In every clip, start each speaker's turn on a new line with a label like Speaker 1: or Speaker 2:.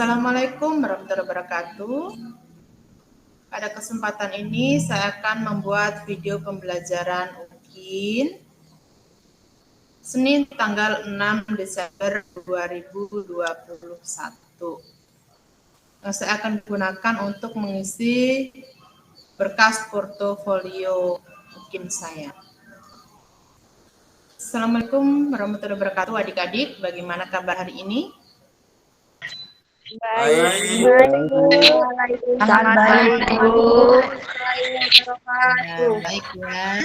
Speaker 1: Assalamualaikum warahmatullahi wabarakatuh. Pada kesempatan ini saya akan membuat video pembelajaran UKIN Senin tanggal 6 Desember 2021. Yang saya akan gunakan untuk mengisi berkas portofolio UKIN saya. Assalamualaikum warahmatullahi wabarakatuh adik-adik. Bagaimana kabar hari ini?
Speaker 2: Baik.
Speaker 1: Baik ya.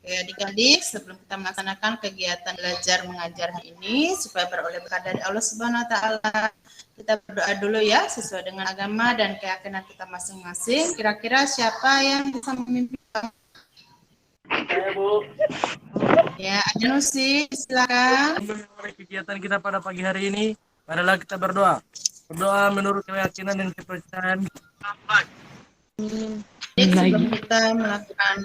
Speaker 1: Oke, adik-adik, sebelum kita melaksanakan kegiatan belajar mengajar hari ini supaya beroleh berkah dari Allah Subhanahu wa taala, kita berdoa dulu ya sesuai dengan agama dan keyakinan kita masing-masing. Kira-kira siapa yang bisa memimpin?
Speaker 2: Saya, Bu.
Speaker 1: Ya, Anusi, silakan.
Speaker 2: Kegiatan kita pada pagi hari ini adalah kita berdoa. Berdoa menurut keyakinan dan kepercayaan.
Speaker 1: Sebelum kita melakukan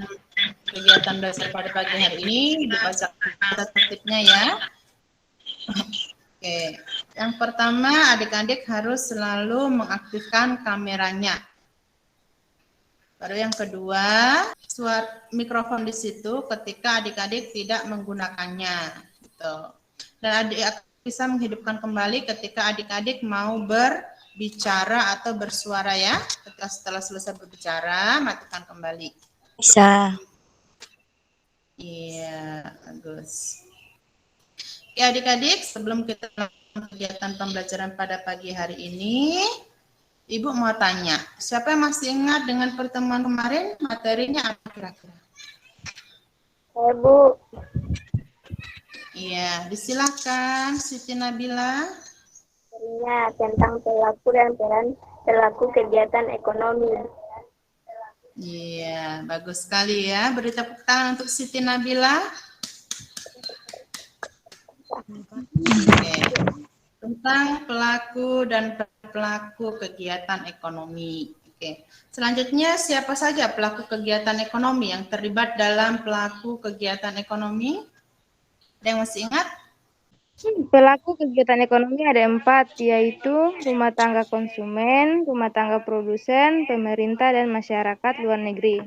Speaker 1: kegiatan belajar pada pagi hari ini, dibaca tertibnya ya. Oke, yang pertama adik-adik harus selalu mengaktifkan kameranya. Baru yang kedua, suara mikrofon di situ ketika adik-adik tidak menggunakannya. Gitu. Dan adik bisa menghidupkan kembali ketika adik-adik mau berbicara atau bersuara ya. Setelah selesai berbicara, matikan kembali.
Speaker 3: Bisa.
Speaker 1: Iya, bagus. Ya adik-adik, sebelum kita melakukan kegiatan pembelajaran pada pagi hari ini, Ibu mau tanya, siapa yang masih ingat dengan pertemuan kemarin materinya apa kira-kira?
Speaker 3: Saya, Bu.
Speaker 1: Iya, disilakan Siti Nabila.
Speaker 3: Tentang perilaku dan peran perilaku kegiatan ekonomi.
Speaker 1: Iya, bagus sekali ya. Beri tepuk tangan untuk Siti Nabila. Oke. Tentang pelaku dan pelaku kegiatan ekonomi. Oke. Selanjutnya, siapa saja pelaku kegiatan ekonomi yang terlibat dalam pelaku kegiatan ekonomi? Ada yang masih ingat?
Speaker 4: Pelaku kegiatan ekonomi ada 4, yaitu rumah tangga konsumen, rumah tangga produsen, pemerintah, dan masyarakat luar negeri.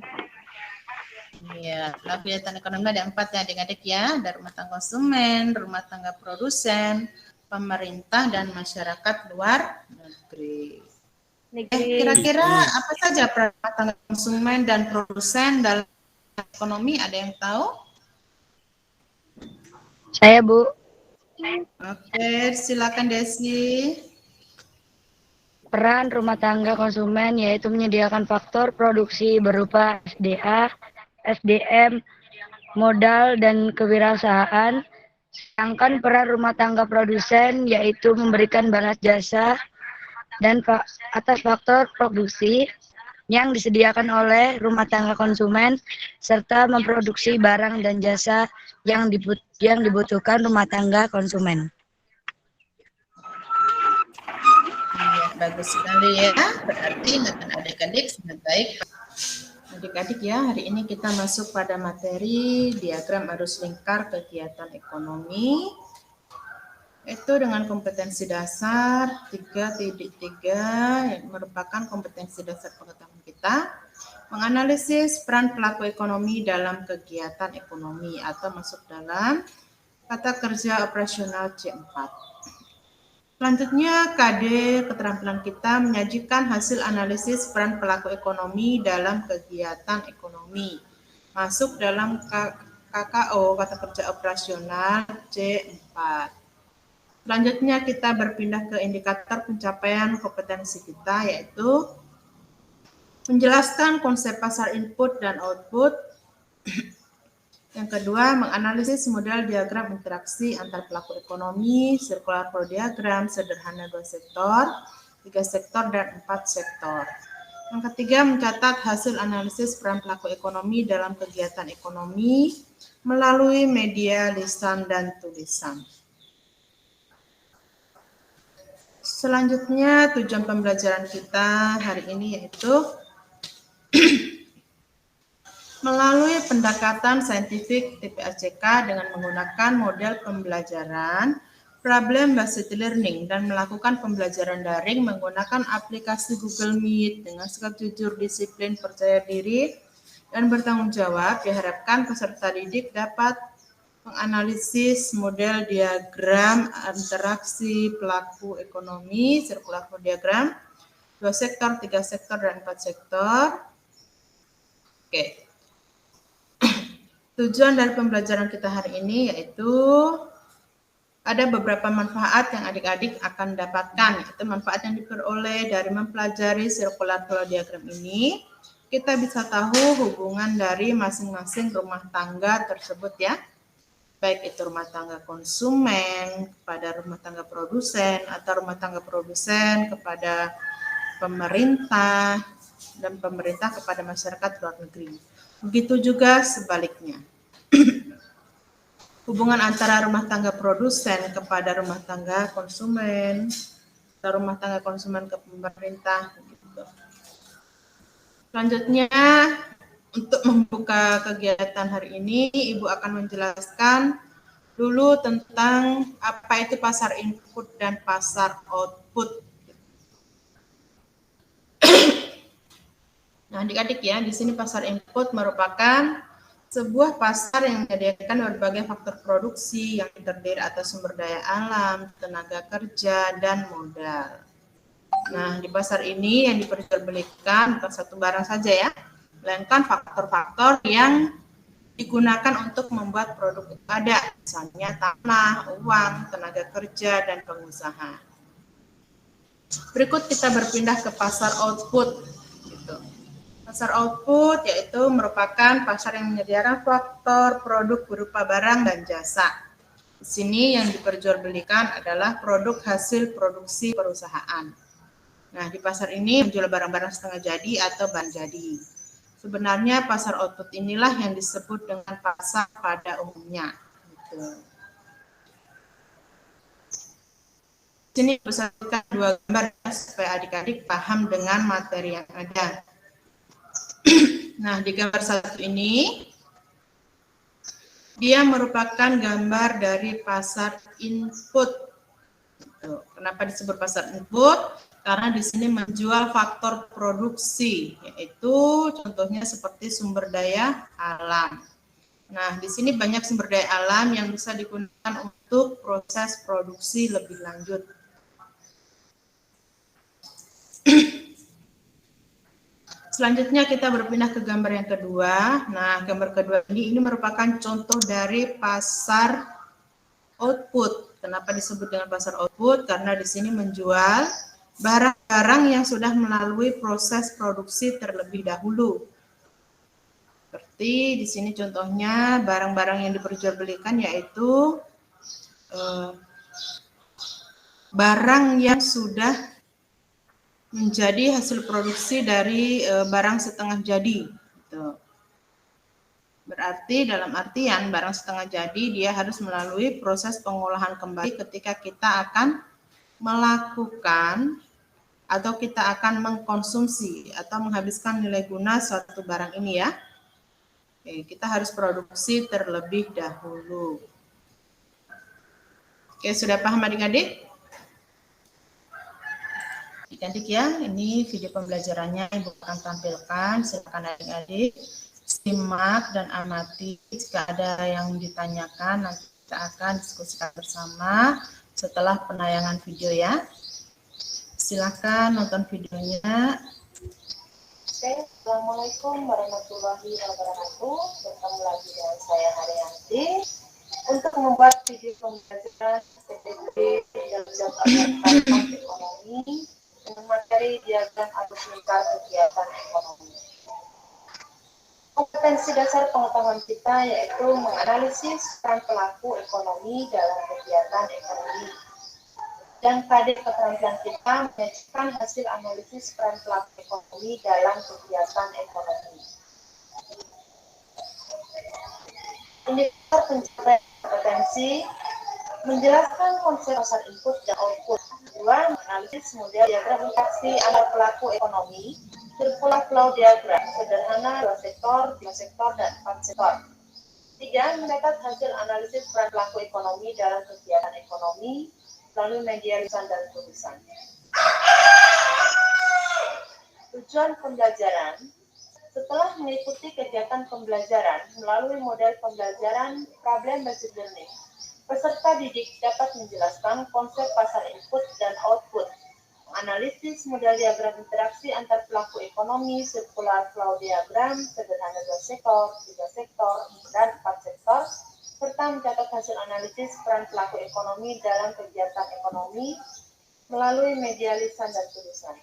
Speaker 1: Iya, pelaku kegiatan ekonomi ada 4 ya adik-adik ya. Ada rumah tangga konsumen, rumah tangga produsen, pemerintah, dan masyarakat luar negeri. Kira-kira apa saja rumah tangga konsumen dan produsen dalam ekonomi? Ada yang tahu?
Speaker 3: Saya, Bu.
Speaker 1: Oke, silakan Desi.
Speaker 3: Peran rumah tangga konsumen yaitu menyediakan faktor produksi berupa SDA, SDM, modal, dan kewirausahaan. Sedangkan peran rumah tangga produsen yaitu memberikan balas jasa dan atas faktor produksi yang disediakan oleh rumah tangga konsumen serta memproduksi barang dan jasa yang dibutuhkan rumah tangga konsumen.
Speaker 1: Iya, bagus sekali ya. Berarti adik-adik sangat baik. Adik-adik ya, hari ini kita masuk pada materi diagram arus lingkar kegiatan ekonomi. Itu dengan kompetensi dasar 3.3 yang merupakan kompetensi dasar pengetahuan kita. Menganalisis peran pelaku ekonomi dalam kegiatan ekonomi atau masuk dalam kata kerja operasional C4. Selanjutnya, KD keterampilan kita menyajikan hasil analisis peran pelaku ekonomi dalam kegiatan ekonomi. Masuk dalam KKO, kata kerja operasional C4. Selanjutnya, kita berpindah ke indikator pencapaian kompetensi kita, yaitu menjelaskan konsep pasar input dan output. Yang kedua, menganalisis model diagram interaksi antar pelaku ekonomi, circular flow diagram, sederhana 2 sektor, 3 sektor, dan 4 sektor. Yang ketiga, mencatat hasil analisis peran pelaku ekonomi dalam kegiatan ekonomi melalui media lisan dan tulisan. Selanjutnya, tujuan pembelajaran kita hari ini yaitu melalui pendekatan saintifik TPACK dengan menggunakan model pembelajaran problem based learning dan melakukan pembelajaran daring menggunakan aplikasi Google Meet dengan sikap jujur, disiplin, percaya diri, dan bertanggung jawab. Diharapkan peserta didik dapat menganalisis model diagram interaksi pelaku ekonomi, circular flow diagram, 2 sektor, 3 sektor, dan 4 sektor. Oke. Tujuan dari pembelajaran kita hari ini yaitu ada beberapa manfaat yang adik-adik akan dapatkan. Itu manfaat yang diperoleh dari mempelajari circular flow diagram ini. Kita bisa tahu hubungan dari masing-masing rumah tangga tersebut ya. Baik itu rumah tangga konsumen kepada rumah tangga produsen atau rumah tangga produsen kepada pemerintah dan pemerintah kepada masyarakat luar negeri. Begitu juga sebaliknya. Hubungan antara rumah tangga produsen kepada rumah tangga konsumen atau rumah tangga konsumen ke pemerintah. Gitu. Selanjutnya, untuk membuka kegiatan hari ini, Ibu akan menjelaskan dulu tentang apa itu pasar input dan pasar output. Nah, adik-adik ya, di sini pasar input merupakan sebuah pasar yang menyediakan berbagai faktor produksi yang terdiri atas sumber daya alam, tenaga kerja, dan modal. Nah, di pasar ini yang diperjualbelikan bukan satu barang saja ya, melainkan faktor-faktor yang digunakan untuk membuat produk itu ada, misalnya tanah, uang, tenaga kerja, dan pengusaha. Berikut kita berpindah ke pasar output. Gitu. Pasar output yaitu merupakan pasar yang menyediakan faktor produk berupa barang dan jasa. Di sini yang diperjualbelikan adalah produk hasil produksi perusahaan. Nah, di pasar ini menjual barang-barang setengah jadi atau bahan jadi. Sebenarnya pasar output inilah yang disebut dengan pasar pada umumnya. Gitu. Di sini bersatukan dua gambar supaya adik-adik paham dengan materi yang ada. Nah, di gambar satu ini, dia merupakan gambar dari pasar input. Kenapa disebut pasar input? Karena di sini menjual faktor produksi, yaitu contohnya seperti sumber daya alam. Nah, di sini banyak sumber daya alam yang bisa digunakan untuk proses produksi lebih lanjut. Selanjutnya kita berpindah ke gambar yang kedua. Nah, gambar kedua ini merupakan contoh dari pasar output. Kenapa disebut dengan pasar output? Karena di sini menjual barang-barang yang sudah melalui proses produksi terlebih dahulu. Seperti di sini contohnya barang-barang yang diperjualbelikan yaitu barang yang sudah menjadi hasil produksi dari barang setengah jadi. Gitu. Berarti dalam artian barang setengah jadi dia harus melalui proses pengolahan kembali ketika kita akan melakukan atau kita akan mengkonsumsi atau menghabiskan nilai guna suatu barang ini ya. Oke, kita harus produksi terlebih dahulu. Oke, sudah paham adik-adik? Adik-adik ya, ini video pembelajarannya Ibu akan tampilkan. Silakan adik-adik simak dan amati. Jika ada yang ditanyakan, nanti kita akan diskusikan bersama setelah penayangan video ya. Silakan nonton videonya.
Speaker 5: Oke, Assalamualaikum warahmatullahi wabarakatuh. Bertemu lagi dengan saya Haryanti untuk membuat video pembelajaran PPT dalam ekonomi dengan materi diagram arus lingkar kegiatan ekonomi. Kompetensi dasar pengetahuan kita yaitu menganalisis peran pelaku ekonomi dalam kegiatan ekonomi. Dan pada keterampilan kita menyajikan hasil analisis peran pelaku ekonomi dalam kegiatan ekonomi. Indikator pencapaian kompetensi menjelaskan konsep pasar input dan output. 2. Menganalisis model diagram interaksi antar pelaku ekonomi, circular flow diagram sederhana 2 sektor, 3 sektor, dan 4 sektor. 3. Mencatat hasil analisis peran pelaku ekonomi dalam kegiatan ekonomi. melalui media lisan dan tulisan. Tujuan pembelajaran. Setelah mengikuti kegiatan pembelajaran melalui model pembelajaran problem-based learning, peserta didik dapat menjelaskan konsep pasar input dan output, menganalisis model diagram interaksi antar pelaku ekonomi, circular flow diagram, sederhana 2 sektor, 3 sektor, dan 4 sektor, serta mencatat hasil analisis peran pelaku ekonomi dalam kegiatan ekonomi melalui media lisan dan tulisan.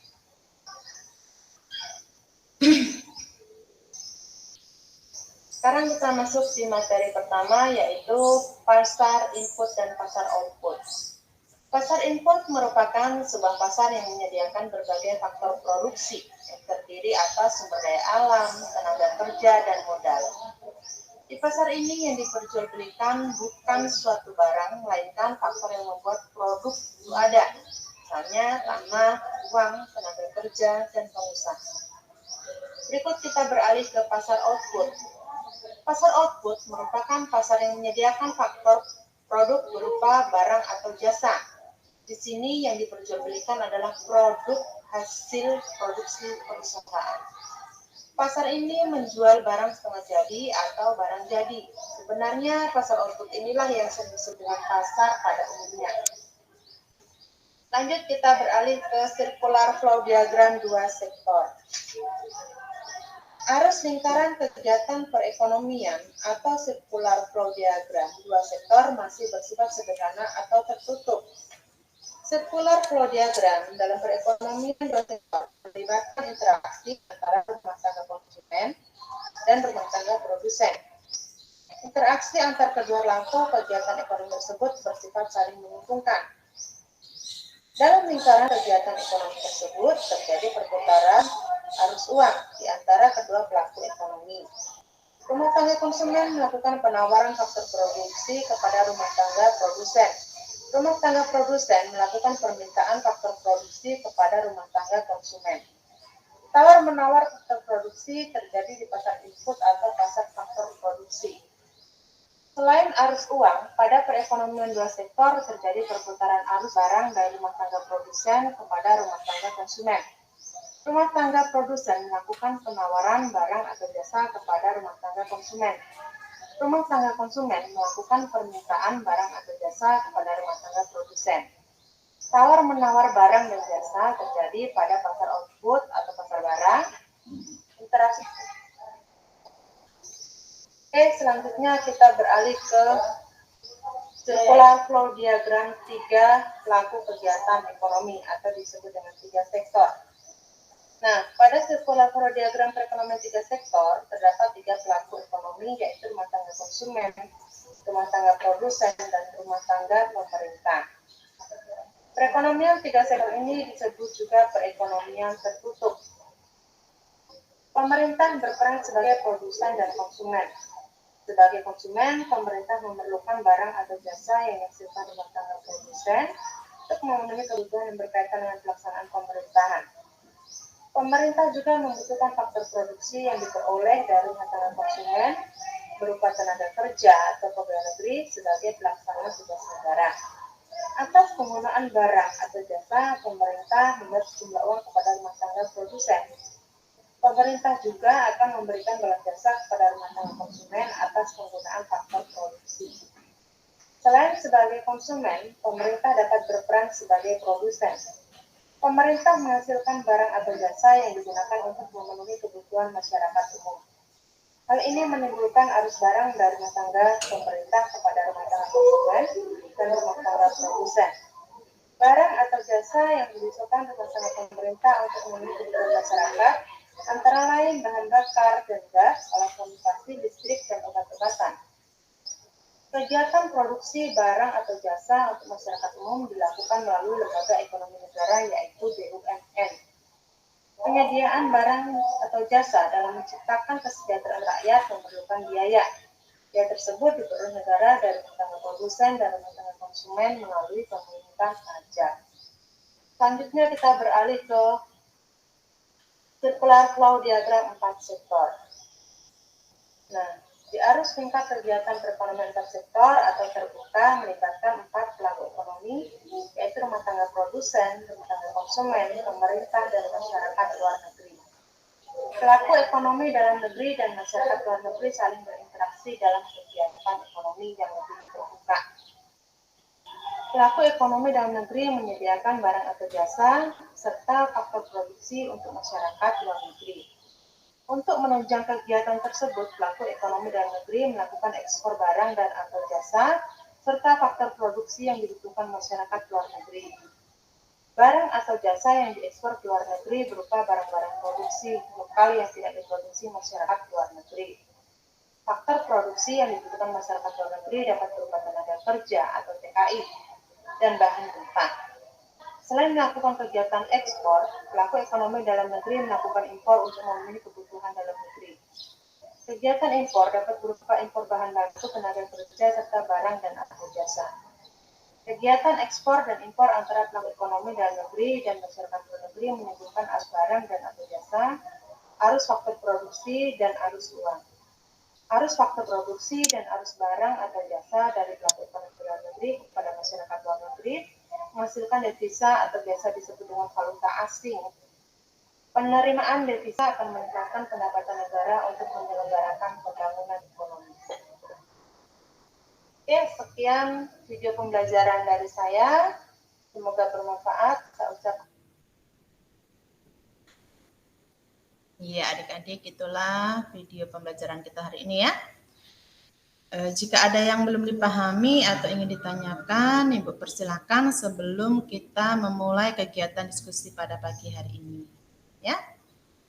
Speaker 5: Sekarang kita masuk di materi pertama, yaitu pasar input dan pasar output. Pasar input merupakan sebuah pasar yang menyediakan berbagai faktor produksi yang terdiri atas sumber daya alam, tenaga kerja, dan modal. Di pasar ini yang diperjualbelikan bukan suatu barang, melainkan faktor yang membuat produk itu ada, misalnya tanah, uang, tenaga kerja, dan pengusaha. Berikut kita beralih ke pasar output. Pasar output merupakan pasar yang menyediakan faktor produk berupa barang atau jasa. Di sini yang diperjualbelikan adalah produk hasil produksi perusahaan. Pasar ini menjual barang setengah jadi atau barang jadi. Sebenarnya pasar output inilah yang disebut dengan pasar pada umumnya. Lanjut kita beralih ke circular flow diagram 2 sektor. Arus lingkaran kegiatan perekonomian atau circular flow diagram 2 sektor masih bersifat sederhana atau tertutup. Circular flow diagram dalam perekonomian 2 sektor melibatkan interaksi antara rumah tangga konsumen dan rumah tangga produsen. Interaksi antar kedua pelaku kegiatan ekonomi tersebut bersifat saling menguntungkan. Dalam lingkaran kegiatan ekonomi tersebut terjadi perputaran arus uang di antara kedua pelaku ekonomi. Rumah tangga konsumen melakukan penawaran faktor produksi kepada rumah tangga produsen. Rumah tangga produsen melakukan permintaan faktor produksi kepada rumah tangga konsumen. Tawar-menawar faktor produksi terjadi di pasar input atau pasar faktor produksi. Selain arus uang, pada perekonomian 2 sektor terjadi perputaran arus barang dari rumah tangga produsen kepada rumah tangga konsumen. Rumah tangga produsen melakukan penawaran barang atau jasa kepada rumah tangga konsumen. Rumah tangga konsumen melakukan permintaan barang atau jasa kepada rumah tangga produsen. Tawar-menawar barang dan jasa terjadi pada pasar output atau pasar barang. Interaksi. Selanjutnya kita beralih ke circular flow diagram 3 pelaku kegiatan ekonomi atau disebut dengan 3 sektor. Nah, pada circular flow diagram perekonomian 3 sektor terdapat 3 pelaku ekonomi, yaitu rumah tangga konsumen, rumah tangga produsen, dan rumah tangga pemerintah. Perekonomian 3 sektor ini disebut juga perekonomian tertutup. Pemerintah berperan sebagai produsen dan konsumen. Sebagai konsumen, pemerintah memerlukan barang atau jasa yang dihasilkan rumah tangga produsen untuk memenuhi kebutuhan yang berkaitan dengan pelaksanaan pemerintahan. Pemerintah juga membutuhkan faktor produksi yang diperoleh dari rumah tangga konsumen berupa tenaga kerja atau pegawai negeri sebagai pelaksana tugas negara. Atas penggunaan barang atau jasa, pemerintah membayar sejumlah uang kepada rumah tangga produsen. Pemerintah juga akan memberikan balas jasa kepada rumah tangga konsumen atas penggunaan faktor produksi. Selain sebagai konsumen, pemerintah dapat berperan sebagai produsen. Pemerintah menghasilkan barang atau jasa yang digunakan untuk memenuhi kebutuhan masyarakat umum. Hal ini menimbulkan arus barang dari rumah tangga pemerintah kepada rumah tangga konsumen dan rumah tangga produsen. Barang atau jasa yang dibutuhkan rumah tangga pemerintah untuk memenuhi kebutuhan masyarakat antara lain bahan bakar dan gas, alat komunikasi, listrik, dan obat-obatan. Kegiatan produksi barang atau jasa untuk masyarakat umum dilakukan melalui lembaga ekonomi negara, yaitu BUMN. Penyediaan barang atau jasa dalam menciptakan kesejahteraan rakyat memerlukan biaya. Biaya tersebut diperoleh negara dari rumah tangga produsen dan rumah tangga konsumen melalui pemerintah pajak. Selanjutnya kita beralih ke circular flow diagram 4 sektor. Nah, Di arus tingkat kegiatan perekonomian intersektor atau terbuka melibatkan 4 pelaku ekonomi, yaitu rumah tangga produsen, rumah tangga konsumen, pemerintah, dan masyarakat luar negeri. Pelaku ekonomi dalam negeri dan masyarakat luar negeri saling berinteraksi dalam kegiatan ekonomi yang lebih terbuka. Pelaku ekonomi dalam negeri menyediakan barang atau jasa, serta faktor produksi untuk masyarakat luar negeri. Untuk menunjang kegiatan tersebut, pelaku ekonomi dalam negeri melakukan ekspor barang dan atau jasa, serta faktor produksi yang dibutuhkan masyarakat luar negeri. Barang atau jasa yang diekspor ke luar negeri berupa barang-barang produksi lokal yang tidak diproduksi masyarakat luar negeri. Faktor produksi yang dibutuhkan masyarakat luar negeri dapat berupa tenaga kerja atau TKI dan bahan mentah. Selain melakukan kegiatan ekspor, pelaku ekonomi dalam negeri melakukan impor untuk memenuhi kebutuhan dalam negeri. Kegiatan impor dapat berupa impor bahan baku, tenaga kerja, serta barang dan atau jasa. Kegiatan ekspor dan impor antara pelaku ekonomi dalam negeri dan masyarakat luar negeri menyebutkan arus barang dan atau jasa, arus faktor produksi, dan arus uang. Arus faktor produksi dan arus barang atau jasa dari pelaku ekonomi luar negeri kepada masyarakat luar negeri menghasilkan devisa atau biasa disebut dengan valuta asing. Penerimaan devisa akan meningkatkan pendapatan negara untuk menyelenggarakan pembangunan ekonomi. Oke, sekian video pembelajaran dari saya. Semoga bermanfaat. Saya ucapkan.
Speaker 1: Iya, adik-adik, itulah video pembelajaran kita hari ini ya. Jika ada yang belum dipahami atau ingin ditanyakan, Ibu persilakan sebelum kita memulai kegiatan diskusi pada pagi hari ini. Ya?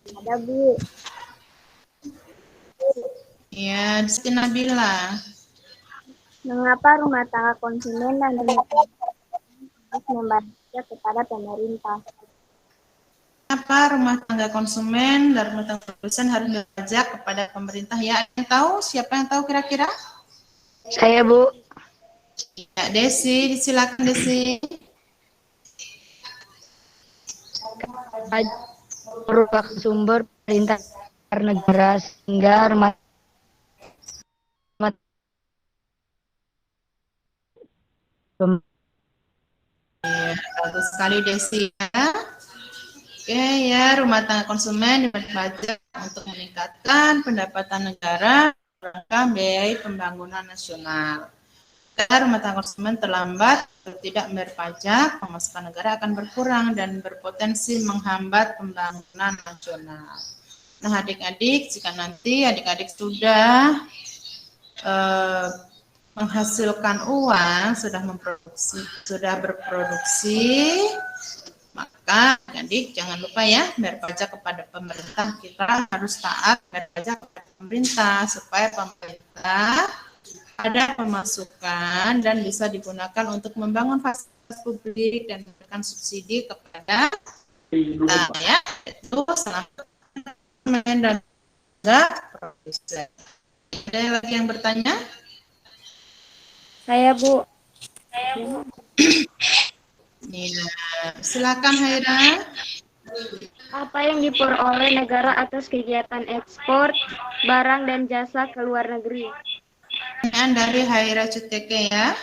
Speaker 4: Ada, Bu.
Speaker 1: Ya, Siti Nabila.
Speaker 4: Mengapa rumah tangga konsumen dan rumah tangga harus membayar pajak kepada pemerintah?
Speaker 1: Kenapa rumah tangga konsumen dan rumah tangga produsen harus berpajak kepada pemerintah? Ya, yang tahu? Siapa yang tahu kira-kira?
Speaker 3: Saya, Bu.
Speaker 1: Ya, Desi, silakan Desi.
Speaker 3: Merupakan sumber perintah negara sehingga rumah
Speaker 1: Ya, bagus sekali Desi ya. Oke ya, rumah tangga konsumen diberi pajak untuk meningkatkan pendapatan negara rangka biaya pembangunan nasional. Jika rumah tangga konsumen terlambat atau tidak membayar pajak, pemasukan negara akan berkurang dan berpotensi menghambat pembangunan nasional. Nah, adik-adik, jika nanti adik-adik sudah menghasilkan uang, sudah berproduksi, maka adik jangan lupa ya, bayar pajak kepada pemerintah. Kita harus taat bayar pajak kepada pemerintah supaya pemerintah ada pemasukan dan bisa digunakan untuk membangun fasilitas publik dan memberikan subsidi kepada kita ya, itu salah satu dan juga produsen. Ada lagi yang bertanya?
Speaker 4: Saya, Bu.
Speaker 1: Ya, silakan Haira.
Speaker 4: Apa yang diperoleh negara atas kegiatan ekspor barang dan jasa ke luar negeri?
Speaker 1: Pertanyaan dari Haira Cuteke ya.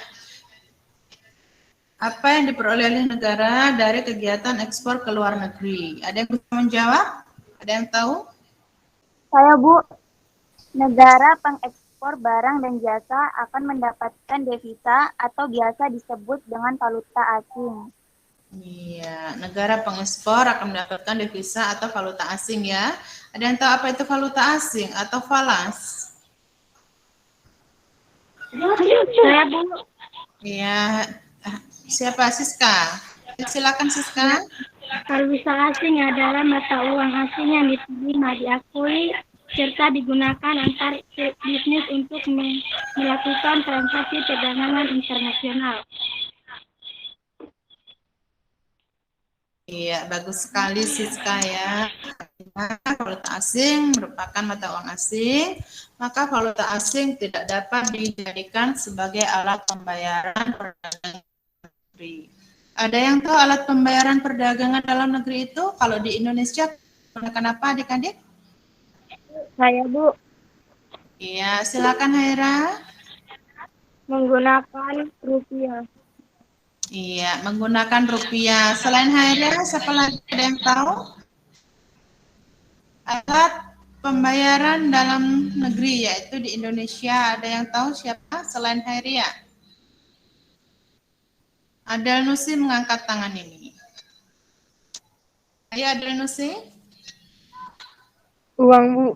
Speaker 1: Apa yang diperoleh oleh negara dari kegiatan ekspor ke luar negeri? Ada yang bisa menjawab? Ada yang tahu?
Speaker 4: Saya, Bu. Negara pengekspor barang dan jasa akan mendapatkan devisa atau biasa disebut dengan valuta asing.
Speaker 1: Iya, negara pengekspor akan mendapatkan devisa atau valuta asing ya. Ada yang tahu apa itu valuta asing atau falas?
Speaker 4: Saya, Bu.
Speaker 1: Iya, siapa Siska? Silakan Siska.
Speaker 4: Valuta asing adalah mata uang asing yang diterima, diakui, serta digunakan antar bisnis untuk melakukan transaksi perdagangan internasional.
Speaker 1: Iya, bagus sekali Siska ya. Valuta asing merupakan mata uang asing, maka valuta asing tidak dapat dijadikan sebagai alat pembayaran perdagangan negeri. Ada yang tahu alat pembayaran perdagangan dalam negeri itu? Kalau di Indonesia menggunakan apa adik-adik?
Speaker 4: Saya, Bu.
Speaker 1: Iya, silakan Haira.
Speaker 4: Menggunakan rupiah.
Speaker 1: Iya, menggunakan rupiah. Selain Haira, siapa lagi ada yang tahu? Alat pembayaran dalam negeri, yaitu di Indonesia. Ada yang tahu siapa selain Hairia? Adel Nusi mengangkat tangan ini. Ayo Adel Nusi.
Speaker 4: Uang, Bu.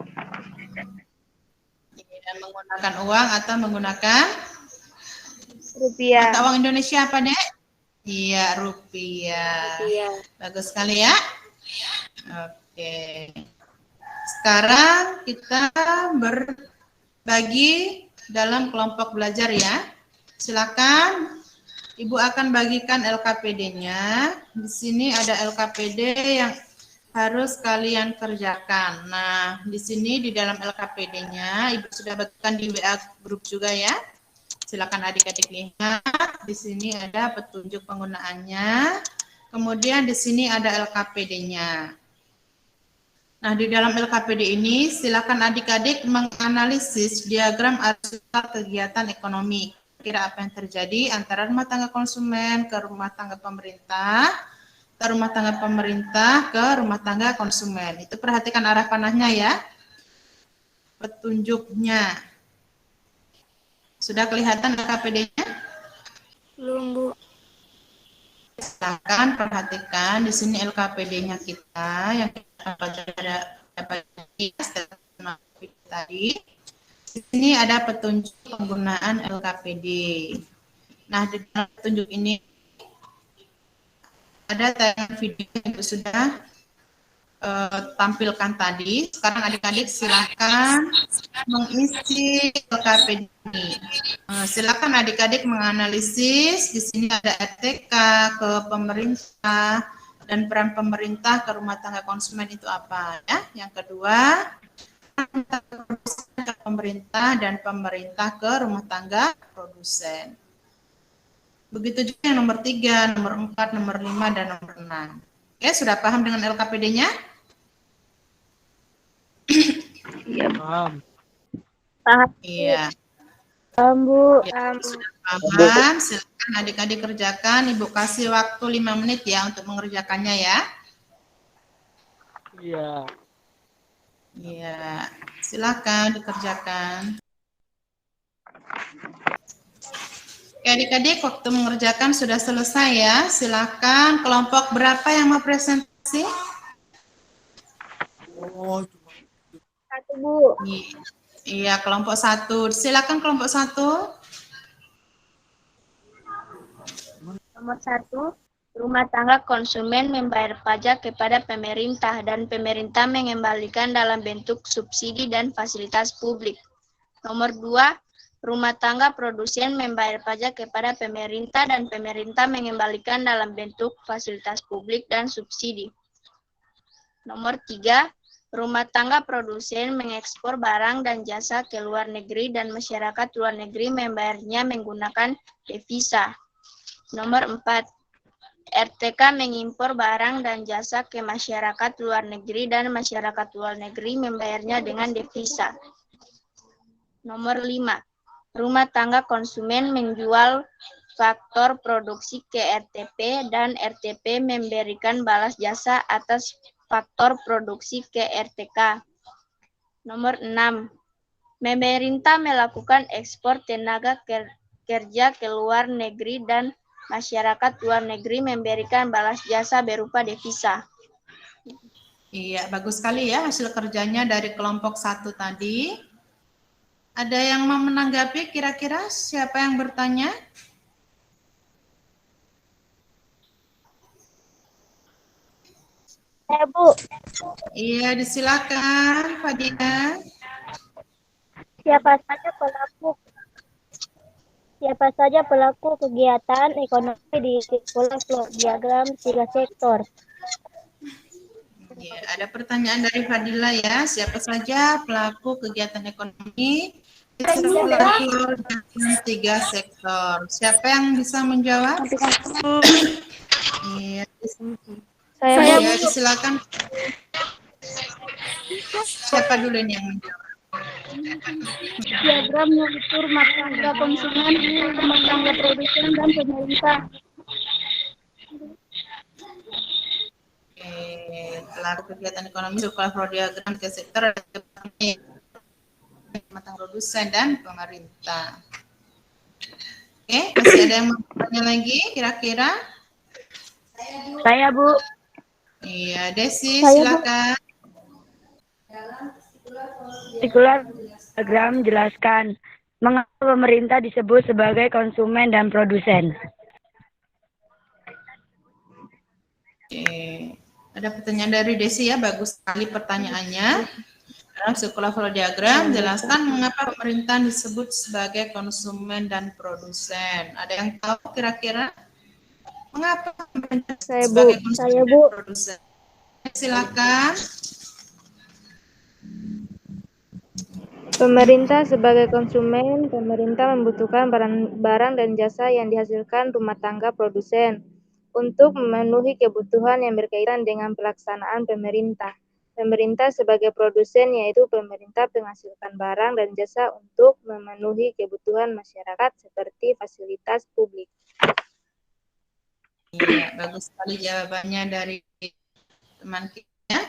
Speaker 1: Ya, menggunakan uang atau menggunakan
Speaker 4: Rupiah.
Speaker 1: mata uang Indonesia apa, Dek? Iya, rupiah. Bagus sekali ya. Oke. Sekarang kita berbagi dalam kelompok belajar ya. Silakan Ibu akan bagikan LKPD-nya. Di sini ada LKPD yang harus kalian kerjakan. Nah, di sini di dalam LKPD-nya Ibu sudah bagikan di WA grup juga ya. Silakan adik-adik lihat. Di sini ada petunjuk penggunaannya. Kemudian di sini ada LKPD-nya. Nah, di dalam LKPD ini silakan adik-adik menganalisis diagram arus kegiatan ekonomi. Kira apa yang terjadi antara rumah tangga konsumen ke rumah tangga pemerintah, ke rumah tangga pemerintah ke rumah tangga konsumen. Itu perhatikan arah panahnya ya. Petunjuknya. Sudah kelihatan LKPD-nya?
Speaker 4: Belum, Bu.
Speaker 1: Silakan perhatikan di sini LKPD-nya kita yang kita dapat tadi. Di sini ada petunjuk penggunaan LKPD. Nah, di dalam petunjuk ini ada tayangan video yang sudah tampilkan tadi. Sekarang adik-adik silakan mengisi LKPD ini. Silakan adik-adik menganalisis. Di sini ada RTK ke pemerintah dan peran pemerintah ke rumah tangga konsumen itu apa ya? Yang kedua, ke pemerintah dan pemerintah ke rumah tangga produsen. Begitu juga yang nomor 3, nomor 4, nomor 5, dan nomor 6. Oke, sudah paham dengan LKPD-nya?
Speaker 2: Iya, paham.
Speaker 1: Iya.
Speaker 4: Paham, Bu.
Speaker 1: Ya, sudah paham, silakan adik-adik kerjakan. Ibu kasih waktu 5 menit ya untuk mengerjakannya ya.
Speaker 2: Iya.
Speaker 1: Iya, silakan dikerjakan. Oke, adik-adik, waktu mengerjakan sudah selesai ya. Silakan kelompok berapa yang mau presentasi?
Speaker 2: Oh,
Speaker 4: Satu, Bu.
Speaker 1: Iya, kelompok 1. Silakan kelompok 1.
Speaker 3: Nomor 1, rumah tangga konsumen membayar pajak kepada pemerintah dan pemerintah mengembalikan dalam bentuk subsidi dan fasilitas publik. Nomor 2, rumah tangga produsen membayar pajak kepada pemerintah dan pemerintah mengembalikan dalam bentuk fasilitas publik dan subsidi. Nomor 3, rumah tangga produsen mengekspor barang dan jasa ke luar negeri dan masyarakat luar negeri membayarnya menggunakan devisa. Nomor 4, RTK mengimpor barang dan jasa ke masyarakat luar negeri dan masyarakat luar negeri membayarnya dengan devisa. Nomor 5, rumah tangga konsumen menjual faktor produksi ke RTP dan RTP memberikan balas jasa atas faktor produksi ke RTK. Nomor 6, pemerintah melakukan ekspor tenaga kerja ke luar negeri dan masyarakat luar negeri memberikan balas jasa berupa devisa.
Speaker 1: Iya, bagus sekali ya hasil kerjanya dari kelompok 1 tadi. Ada yang mau menanggapi kira-kira siapa yang bertanya?
Speaker 4: Bu.
Speaker 1: Iya, disilakan, Fadila.
Speaker 4: Siapa saja pelaku kegiatan ekonomi di flow diagram 3 sektor?
Speaker 1: Ya, ada pertanyaan dari Fadila ya. Siapa saja pelaku kegiatan ekonomi di dalam 3 sektor? Siapa yang bisa menjawab? Iya,
Speaker 4: Saya,
Speaker 1: disilakan. Siapa dulu yang menjawab?
Speaker 4: Diagram yaitu rumah tangga konsumen, rumah tangga produsen, dan pemerintah.
Speaker 1: Pelaku kegiatan ekonomi circular flow diagram ke sektor rumah tangga produsen dan pemerintah. Oke, masih ada yang mau bertanya lagi kira-kira?
Speaker 3: Saya, Bu.
Speaker 1: Iya, Desi,
Speaker 4: Saya, Bu.
Speaker 1: silakan.
Speaker 3: Circular diagram jelaskan mengapa pemerintah disebut sebagai konsumen dan produsen.
Speaker 1: Oke, ada pertanyaan dari Desi ya, bagus sekali pertanyaannya. Dalam circular flow diagram, jelaskan mengapa pemerintah disebut sebagai konsumen dan produsen. Ada yang tahu kira-kira mengapa pemerintah disebut sebagai konsumen dan produsen? Silakan.
Speaker 6: Pemerintah sebagai konsumen, pemerintah membutuhkan barang dan jasa yang dihasilkan rumah tangga produsen untuk memenuhi kebutuhan yang berkaitan dengan pelaksanaan pemerintah. Pemerintah sebagai produsen yaitu pemerintah menghasilkan barang dan jasa untuk memenuhi kebutuhan masyarakat seperti fasilitas publik.
Speaker 1: Iya, bagus sekali jawabannya dari teman kita.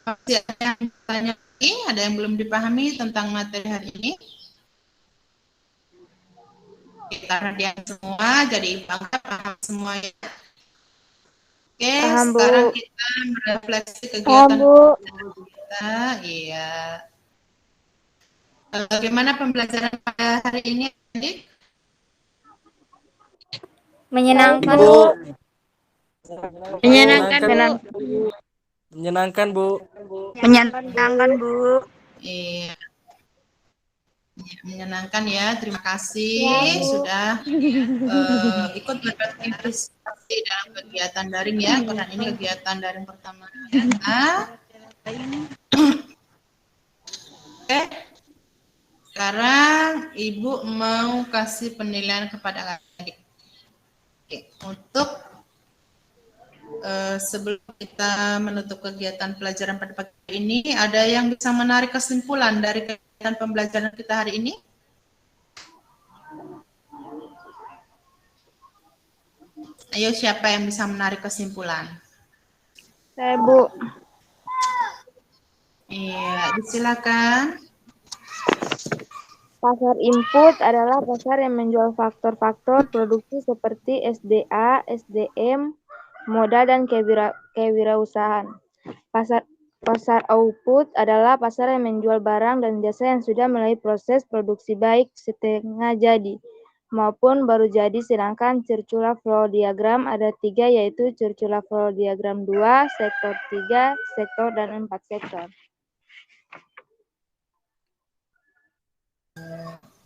Speaker 1: Masih ada yang tanya lagi? Ada yang belum dipahami tentang materi hari ini? Karena dia semua jadi bangga paham semuanya. Oke,
Speaker 6: Paham, Bu.
Speaker 1: sekarang kita merefleksi kegiatan kita. Iya. Bagaimana pembelajaran pada hari ini, adik?
Speaker 6: Menyenangkan,
Speaker 2: Bu.
Speaker 3: Menyenangkan, Bu.
Speaker 2: Menyenangkan, Bu.
Speaker 3: Menyenangkan, Bu.
Speaker 1: Iya. Menyenangkan ya, terima kasih sudah ikut berpartisipasi dalam kegiatan daring ya, karena ini kegiatan daring pertama kita. Oke, sekarang Ibu mau kasih penilaian kepada adik. Oke, untuk sebelum kita menutup kegiatan pelajaran pada pagi ini, ada yang bisa menarik kesimpulan dari kegiatan pembelajaran kita hari ini? Ayo, siapa yang bisa menarik kesimpulan?
Speaker 6: Saya, Bu.
Speaker 1: Iya, silakan.
Speaker 6: Pasar input adalah pasar yang menjual faktor-faktor produksi seperti SDA, SDM, modal, dan kewirausahaan. Pasar output adalah pasar yang menjual barang dan jasa yang sudah melalui proses produksi baik setengah jadi maupun baru jadi, sedangkan circular flow diagram ada 3, yaitu circular flow diagram 2, sektor 3, sektor, dan 4 sektor.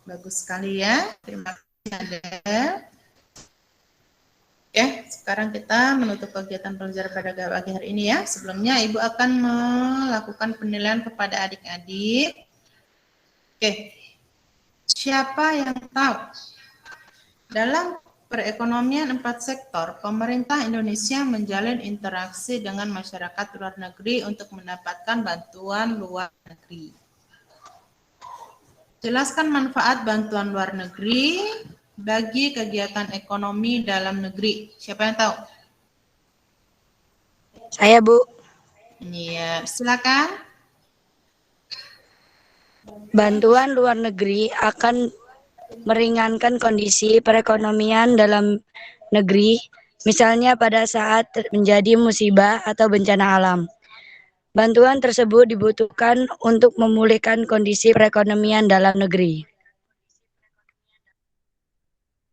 Speaker 1: Bagus sekali ya, terima kasih Adel. Oke, sekarang kita menutup kegiatan pelajaran pada pagi hari ini ya. Sebelumnya Ibu akan melakukan penilaian kepada adik-adik. Oke, siapa yang tahu dalam perekonomian 4 sektor, pemerintah Indonesia menjalin interaksi dengan masyarakat luar negeri untuk mendapatkan bantuan luar negeri. Jelaskan manfaat bantuan luar negeri bagi kegiatan ekonomi dalam negeri. Siapa yang tahu?
Speaker 3: Saya, Bu.
Speaker 1: Iya, silakan.
Speaker 3: Bantuan luar negeri akan meringankan kondisi perekonomian dalam negeri, misalnya pada saat menjadi musibah atau bencana alam. Bantuan tersebut dibutuhkan untuk memulihkan kondisi perekonomian dalam negeri.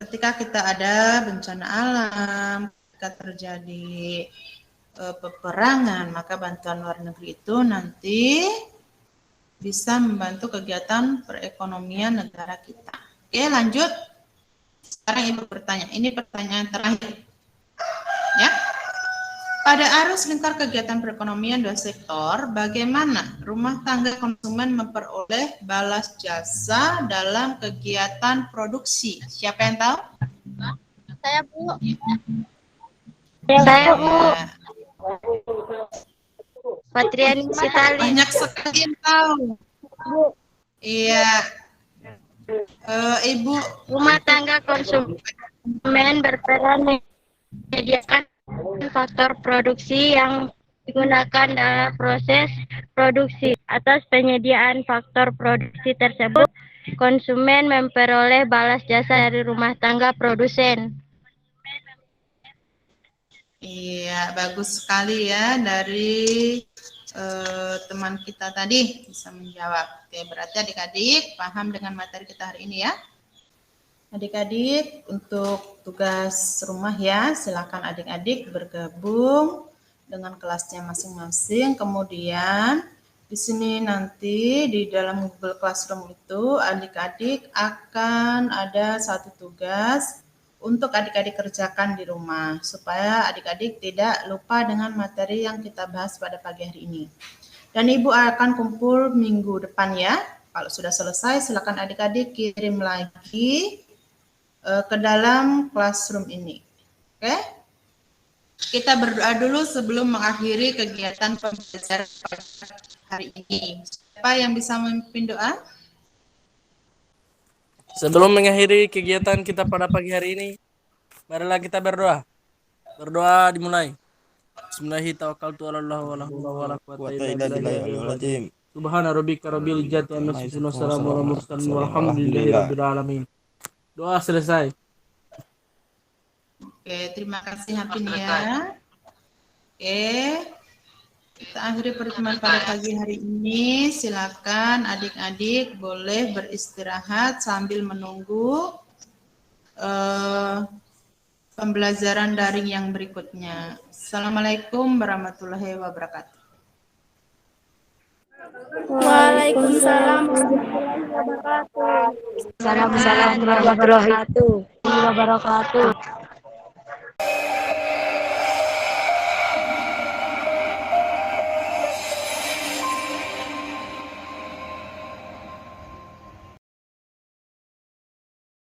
Speaker 1: Ketika kita ada bencana alam, ketika terjadi peperangan, maka bantuan luar negeri itu nanti bisa membantu kegiatan perekonomian negara kita. Oke, lanjut. Sekarang Ibu bertanya. Ini pertanyaan terakhir. Ya. Pada arus lingkar kegiatan perekonomian 2 sektor, bagaimana rumah tangga konsumen memperoleh balas jasa dalam kegiatan produksi? Siapa yang tahu?
Speaker 4: Saya, Bu.
Speaker 3: Saya, Bu. Patriani Sitali.
Speaker 1: Banyak sekali yang tahu. Iya, Ibu.
Speaker 3: Rumah tangga konsumen berperan menyediakan faktor produksi yang digunakan dalam proses produksi. Atas penyediaan faktor produksi tersebut, konsumen memperoleh balas jasa dari rumah tangga produsen.
Speaker 1: Iya, bagus sekali ya dari teman kita tadi bisa menjawab. Oke, berarti adik-adik paham dengan materi kita hari ini ya. Adik-adik untuk tugas rumah ya, silakan adik-adik bergabung dengan kelasnya masing-masing. Kemudian di sini nanti di dalam Google Classroom itu adik-adik akan ada satu tugas untuk adik-adik kerjakan di rumah supaya adik-adik tidak lupa dengan materi yang kita bahas pada pagi hari ini. Dan Ibu akan kumpul minggu depan ya. Kalau sudah selesai silakan adik-adik kirim lagi ke dalam classroom ini. Oke? Kita berdoa dulu sebelum mengakhiri kegiatan pembelajaran hari ini. Siapa yang bisa memimpin doa?
Speaker 2: Sebelum mengakhiri kegiatan kita pada pagi hari ini, marilah kita berdoa. Berdoa dimulai. Bismillahirrahmanirrahim. Subhana rabbika rabbil izzati amma yasifun wa salamun alal mursalin walhamdulillahi rabbil alamin. Doa selesai.
Speaker 1: Oke, terima kasih Hapin ya. Oke, kita akhiri pertemuan pada pagi hari ini. Silakan adik-adik boleh beristirahat sambil menunggu pembelajaran daring yang berikutnya. Assalamualaikum warahmatullahi wabarakatuh.
Speaker 4: Waalaikumsalam warahmatullahi wabarakatuh.
Speaker 3: Assalamualaikum warahmatullahi wabarakatuh.